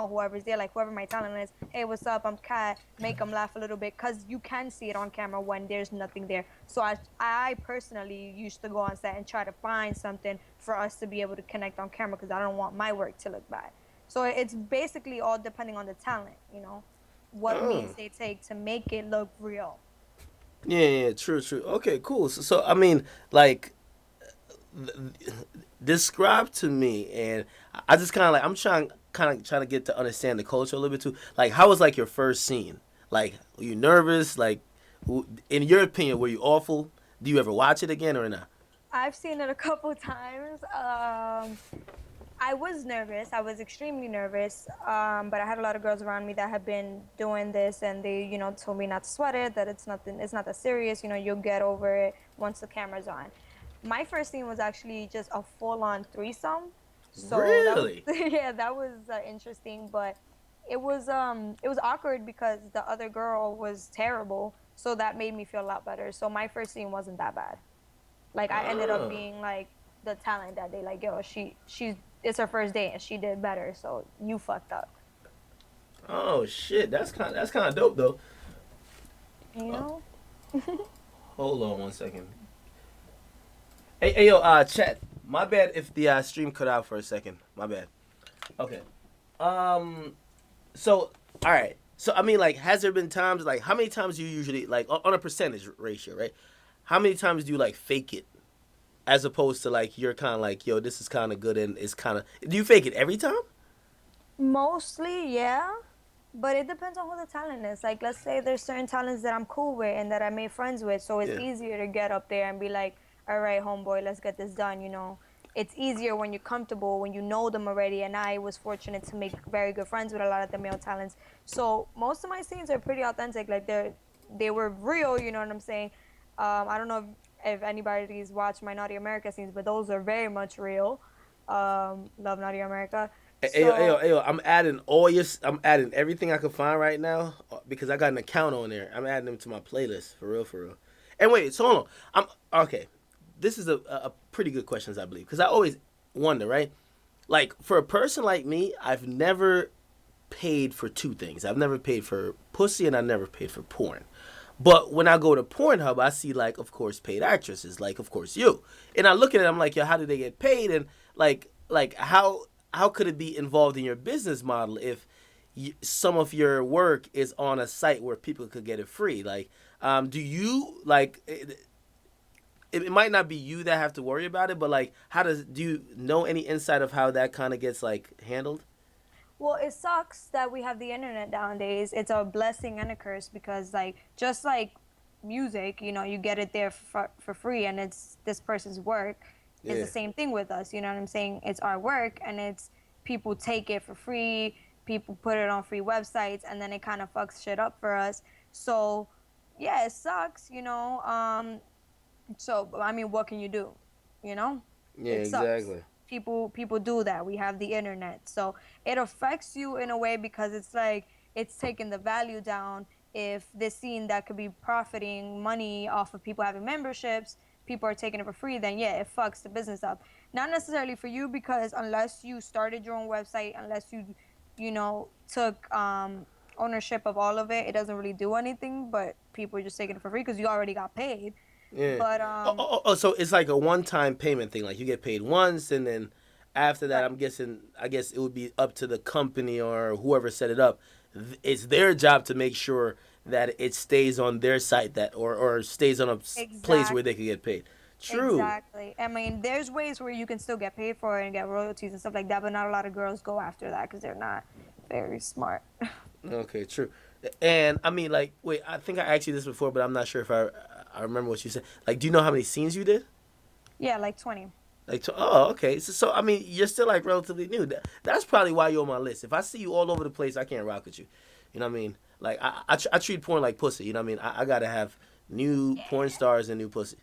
know whoever's there, like whoever my talent is, hey, what's up, I'm Kat, make them laugh a little bit, because you can see it on camera when there's nothing there. So I personally used to go on set and try to find something for us to be able to connect on camera, because I don't want my work to look bad. So it's basically all depending on the talent, what means Oh. they take to make it look real. Yeah, yeah, true, true. Okay, cool. So I mean, like, describe to me, and I just kind of like I'm trying to get to understand the culture a little bit too. Like, how was like your first scene? Like, were you nervous? Like, in your opinion, were you awful? Do you ever watch it again or not? I've seen it a couple times. I was nervous. I was extremely nervous. But I had a lot of girls around me that had been doing this, and they, told me not to sweat it, that it's nothing, it's not that serious. You'll get over it once the camera's on. My first scene was actually just a full-on threesome. So that was, Really? yeah, that was interesting, but it was awkward because the other girl was terrible. So that made me feel a lot better. So my first scene wasn't that bad. Like I ended up Oh, being like the talent that day. Like, yo, she's it's her first day and she did better. So you fucked up. oh shit. That's kind of dope though. You Uh, know? hold on one second. Hey, yo, chat. My bad if the stream cut out for a second. My bad. Okay. Um. So, all right. So, I mean, like, has there been times, like, how many times do you usually, like, on a percentage ratio, right? How many times do you, like, fake it as opposed to, like, you're kind of like, yo, this is kind of good and it's kind of, do you fake it every time? Mostly, yeah. But it depends on who the talent is. Like, let's say there's certain talents that I'm cool with and that I made friends with. So it's Yeah. easier to get up there and be like, all right, homeboy, let's get this done. It's easier when you're comfortable, when you know them already. And I was fortunate to make very good friends with a lot of the male talents. So most of my scenes are pretty authentic. Like, they were real, you know what I'm saying? I don't know if anybody's watched my Naughty America scenes, but those are very much real. Love Naughty America. Ayo, ayo, So ayo, I'm adding everything I can find right now because I got an account on there. I'm adding them to my playlist, for real, for real. And wait, so hold on. Okay. This is a pretty good question, I believe, because I always wonder, right? Like, for a person like me, I've never paid for two things. I've never paid for pussy and I never paid for porn. But when I go to Pornhub, I see, like, of course, paid actresses, like, of course, you. And I look at it, I'm like, yo, how do they get paid? And like how could it be involved in your business model if some of your work is on a site where people could get it free? Like, do you like? It might not be you that have to worry about it, but like, do you know any insight of how that kind of gets like handled? Well, it sucks that we have the internet nowadays. It's a blessing and a curse because, like, just like music, you get it there for free and it's this person's work. It's the Yeah. same thing with us, you know what I'm saying? It's our work and it's people take it for free, people put it on free websites, and then it kind of fucks shit up for us. So, yeah, it sucks. So, I mean, what can you do? You know? Yeah. It sucks. Exactly. People do that. We have the internet. So it affects you in a way because it's like it's taking the value down. If this scene that could be profiting money off of people having memberships, people are taking it for free, then yeah, it fucks the business up. Not necessarily for you because unless you started your own website, unless you took ownership of all of it, it doesn't really do anything, but people are just taking it for free because you already got paid. Yeah. But So it's like a one-time payment thing. Like, you get paid once, and then after that, right. I guess it would be up to the company or whoever set it up. It's their job to make sure that it stays on their site or stays on a place where they Exactly. can get paid. True. Exactly. I mean, there's ways where you can still get paid for it and get royalties and stuff like that, but not a lot of girls go after that because they're not very smart. Okay, true. And I mean, like, wait, I think I asked you this before, but I'm not sure if I remember what you said. Like, do you know how many scenes you did? Yeah, like 20. Like, oh, okay. So I mean, you're still like relatively new. That's probably why you're on my list. If I see you all over the place, I can't rock with you. You know what I mean? Like, I treat porn like pussy. You know what I mean? I gotta have new porn Yeah. stars and new pussy.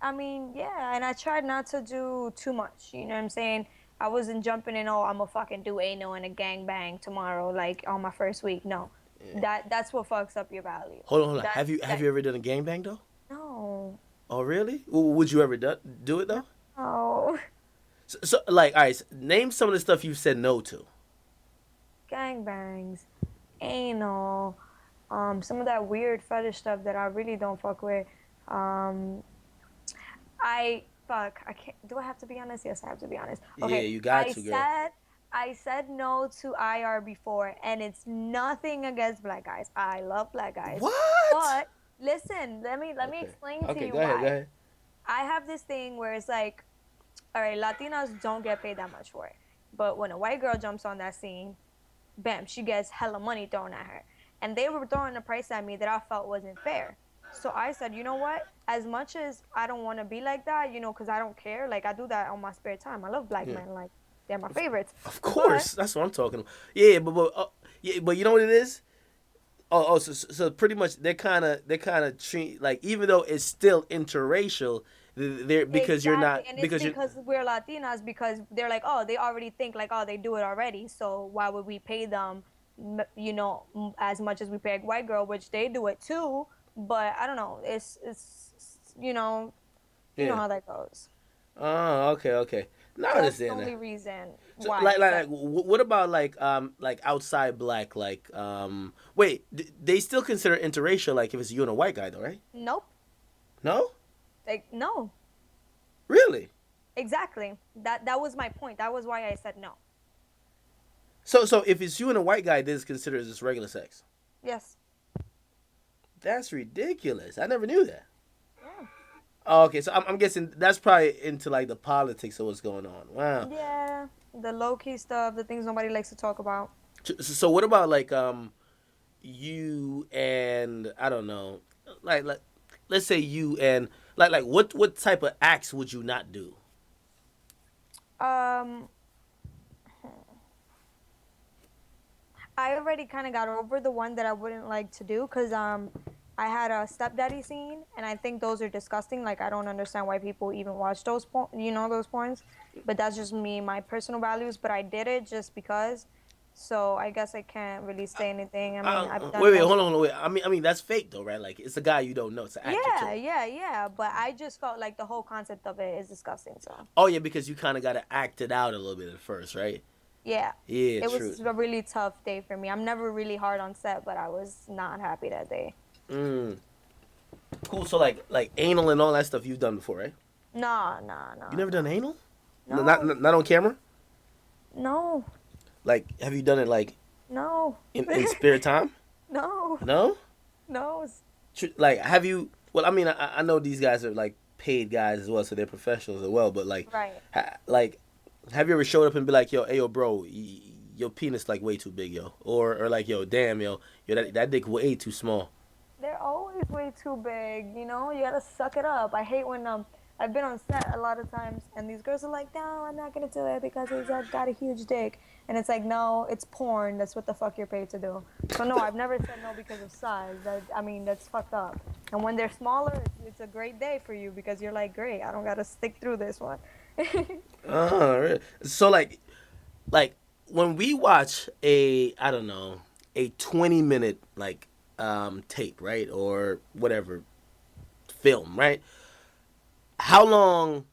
I mean, yeah, and I tried not to do too much. You know what I'm saying? I wasn't jumping in, oh, I'm gonna fucking do anal and a gangbang tomorrow, like on my first week. No. Yeah. That's what fucks up your value. Hold on, hold on. That Have that you ever done a gangbang though? no. Oh, really? Would you ever do it though? No. So like, all right, name some of the stuff you've said no to. gangbangs, anal, some of that weird fetish stuff that I really don't fuck with. Um, I can't. Do I have to be honest? Yes, I have to be honest. Yeah, Okay, you got to, girl. I said no to IR before, and it's nothing against black guys. I love black guys, What? but listen, let me Okay. explain to Okay, you go ahead, go why. ahead. I have this thing where it's like, all right, Latinas don't get paid that much for it, but when a white girl jumps on that scene, bam, she gets hella money thrown at her. And they were throwing a price at me that I felt wasn't fair. So I said, you know what? As much as I don't want to be like that, because I don't care. Like I do that on my spare time. I love black Yeah. men. Like they're my favorites. Of But course, that's what I'm talking about. Yeah, but you know what it is? So pretty much they kind of treat like even though it's still interracial, they're because you're exactly, not and it's because you're because we're Latinas because they're like, oh, they already think like, oh, they do it already. So why would we pay them, as much as we pay a white girl, which they do it too. But I don't know. You know yeah. how that goes. Oh, okay, okay. Now I So that's the understand that. only reason So why I said what about like outside black wait, they still consider interracial like if it's you and a white guy though, right? nope. No? Like no, Really? exactly. That was my point. That was why I said no. So if it's you and a white guy, this is considered just regular sex. Yes. That's ridiculous. I never knew that. Yeah. Oh, okay, so I'm guessing that's probably into like the politics of what's going on. Wow. Yeah. The low key stuff, the things nobody likes to talk about. So what about like you and I don't know, like let's say you and like what type of acts would you not do? Um, I already kind of got over the one that I wouldn't like to do because I had a stepdaddy scene, and I think those are disgusting. Like I don't understand why people even watch those porns. But that's just me, my personal values. But I did it just because. So I guess I can't really say anything. I mean, I've done Wait, most. hold on, wait. I mean that's fake though, right? Like it's a guy you don't know. It's an actor Yeah, too. yeah, yeah. But I just felt like the whole concept of it is disgusting. So Oh yeah, because you kind of got to act it out a little bit at first, right? yeah, Yeah, it true. was a really tough day for me. I'm never really hard on set, but I was not happy that day. Mm. Cool. So like anal and all that stuff you've done before, right? No, no, You no, never done no, anal? No, not no, not on camera. no, Like, have you done it like no, in spare time? no, No. no. Like, have you? Well, I mean, I know these guys are like paid guys as well, so they're professionals as well. But like, Right. like, have you ever showed up and be like, yo, hey, yo, bro, your penis like way too big, yo, or like, yo, damn, yo, that dick way too small. They're always way too big, you gotta suck it up. I hate when I've been on set a lot of times and these girls are like, no, I'm not gonna do it because he's got a huge dick. And it's like, no, it's porn. That's what the fuck you're paid to do. So no, I've never said no because of size. That's fucked up. And when they're smaller, it's a great day for you because you're like, great, I don't gotta stick through this one. Really? So like when we watch a I don't know a 20-minute like tape, right, or whatever film, right? How long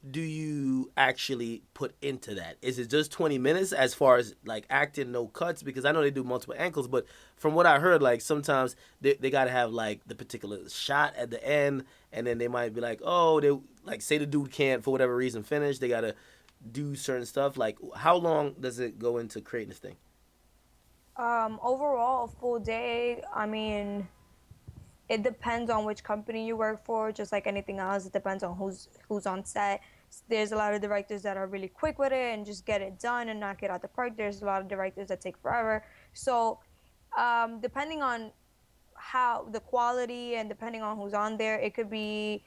do you actually put into that? Is it just 20 minutes as far as like acting, no cuts? Because I know they do multiple ankles, but from what I heard, like sometimes they got to have like the particular shot at the end, and then they might be like, oh, they like say the dude can't for whatever reason finish, they got to do certain stuff. Like, how long does it go into creating this thing? Overall, a full day, I mean, it depends on which company you work for, just like anything else. It depends on who's on set. There's a lot of directors that are really quick with it and just get it done and knock it out the park. There's a lot of directors that take forever. So, depending on how the quality and depending on who's on there, it could be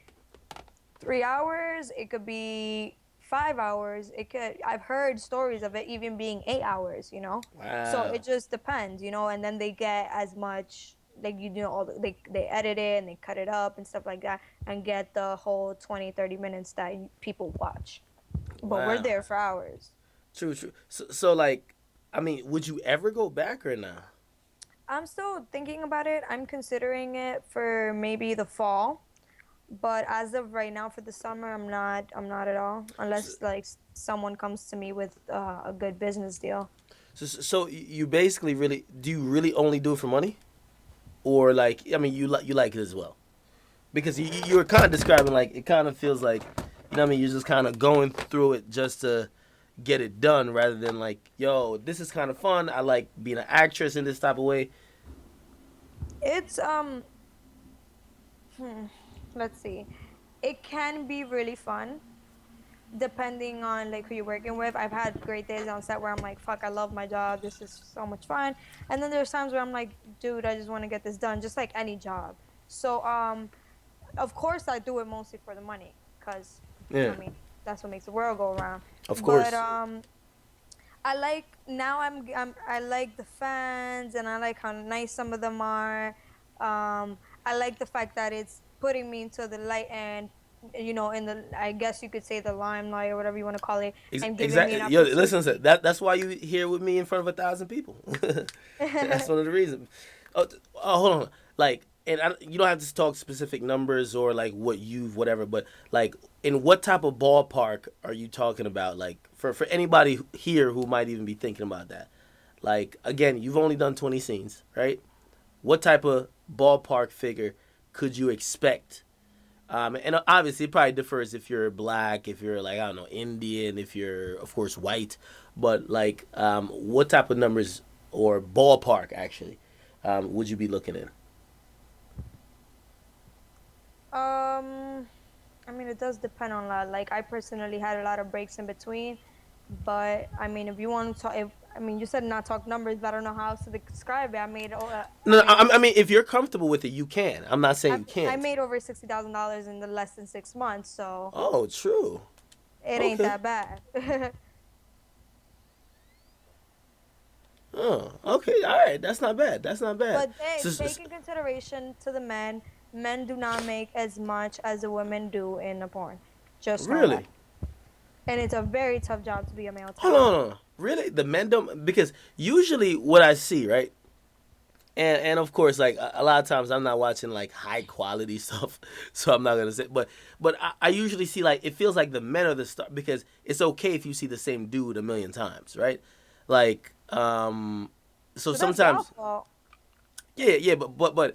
3 hours, it could be 5 hours, I've heard stories of it even being 8 hours. So Wow. it just depends. And then they get as much like they edit it and they cut it up and stuff like that and get the whole 20, 30 minutes that people watch. But we're Wow. there for hours. True, true. So like, I mean, would you ever go back or not? I'm still thinking about it. I'm considering it for maybe the fall. But as of right now for the summer, I'm not at all. So, Unless like someone comes to me with a good business deal. So you basically really do you really only do it for money, or like I mean you like it as well because you were kind of describing like it kind of feels like you know what I mean you're just kind of going through it just to get it done rather than like yo this is kind of fun. I like being an actress in this type of way. It's hmm, let's see. It can be really fun depending on like who you're working with. I've had great days on set where I'm like, fuck, I love my job. This is so much fun. And then there's times where I'm like, dude, I just want to get this done, just like any job. So of course I do it mostly for the money because Yeah, I mean that's what makes the world go around. of But course. I like now I like the fans and I like how nice some of them are. I like the fact that it's putting me into the light and in the I guess you could say the limelight or whatever you want to call it and giving me an Exactly. Yo, listen, opportunity. that's why you here with me in front of 1,000 people. That's one of the reasons. Hold on. Like, and you don't have to talk specific numbers or like what you've whatever, but like, in what type of ballpark are you talking about? Like, for anybody here who might even be thinking about that. Like, again, you've only done 20 scenes, right? What type of ballpark figure could you expect and obviously, it probably differs if you're black, if you're like I don't know Indian, if you're of course white. But like, what type of numbers or ballpark actually would you be looking in? um I mean it does depend on a lot. Like I personally had a lot of breaks in between, but I mean if you want to talk if I mean you said not talk numbers, but I don't know how else to describe it. I No, made over I mean if you're comfortable with it, you can. I'm not saying I you I can't. made over $60,000 in the less than 6 months, so Oh, true. it ain't Okay. that bad. Oh, okay. All right. That's not bad. That's not bad. But they So, take in consideration to the men, men do not make as much as the women do in the porn. Just know that. really, And it's a very tough job to be a male hold on, talent. hold on. Really, the men don't because usually what I see, right? And of course like a lot of times I'm not watching like high quality stuff so I'm not gonna say but I usually see like it feels like the men are the star because it's okay if you see the same dude a million times right like so So that's y'all sometimes fault. yeah but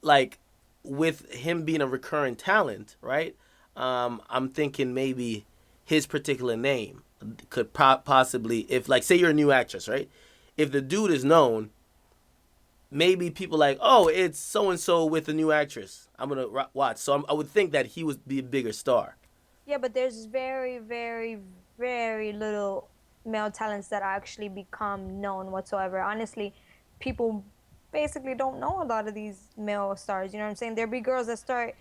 like with him being a recurring talent right I'm thinking maybe his particular name could possibly if like say you're a new actress right if the dude is known maybe people like, oh, it's so and so with a new actress. I'm gonna watch. So I would think that he would be a bigger star. Yeah, but there's very, very, very little male talents that actually become known whatsoever. Honestly, people basically don't know a lot of these male stars. You know what I'm saying? There be girls that start,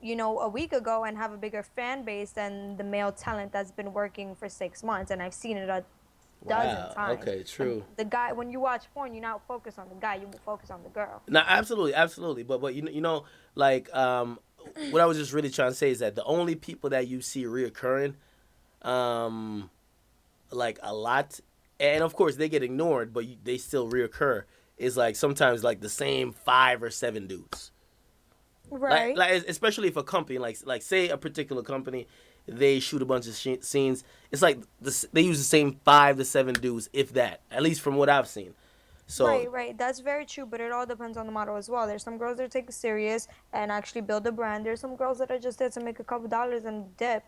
a week ago and have a bigger fan base than the male talent that's been working for 6 months. And I've seen it a dozen Wow. times. Okay. The, True. the guy, when you watch porn, you not focus on the guy, you focus on the girl. No, absolutely, absolutely. But like what I was just really trying to say is that the only people that you see reoccurring, um, like a lot, and of course they get ignored, but they still reoccur. Is like sometimes like the same 5 or 7 dudes. Right. Like especially if a company like say a particular company they shoot a bunch of scenes it's like they use the same 5 to 7 dudes if that at least from what I've seen so Right, right. That's very true, but it all depends on the model as well. There's some girls that take it serious and actually build a brand. There's some girls that are just there to make a couple dollars and dip.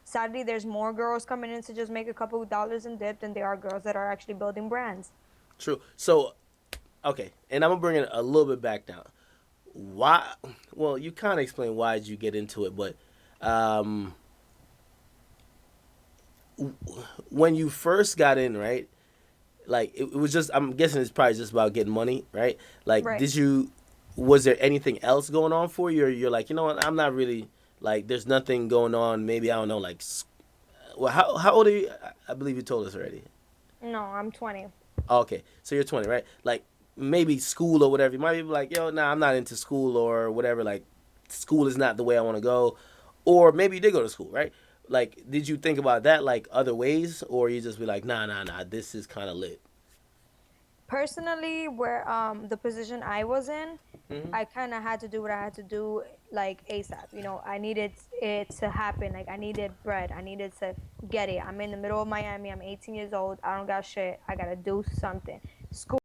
Sadly, there's more girls coming in to just make a couple dollars and dip than there are girls that are actually building brands. true so okay and I'm gonna bring it a little bit back down why well you kind of explain why did you get into it but um when you first got in right like it was just I'm guessing it's probably just about getting money right like Right. did you was there anything else going on for you or you're like you know what I'm not really like there's nothing going on maybe I don't know like well how old are you I believe you told us already. No, I'm 20. Oh, okay so you're 20 right like maybe school or whatever you might be like yo nah I'm not into school or whatever like school is not the way I want to go or maybe you did go to school right like did you think about that like other ways or you just be like nah this is kind of lit. Personally, where the position I was in, Hmm. I kind of had to do what I had to do like ASAP. You know, I needed it to happen. Like I needed bread. I needed to get it. I'm in the middle of Miami. I'm 18 years old. I don't got shit. I gotta do something. School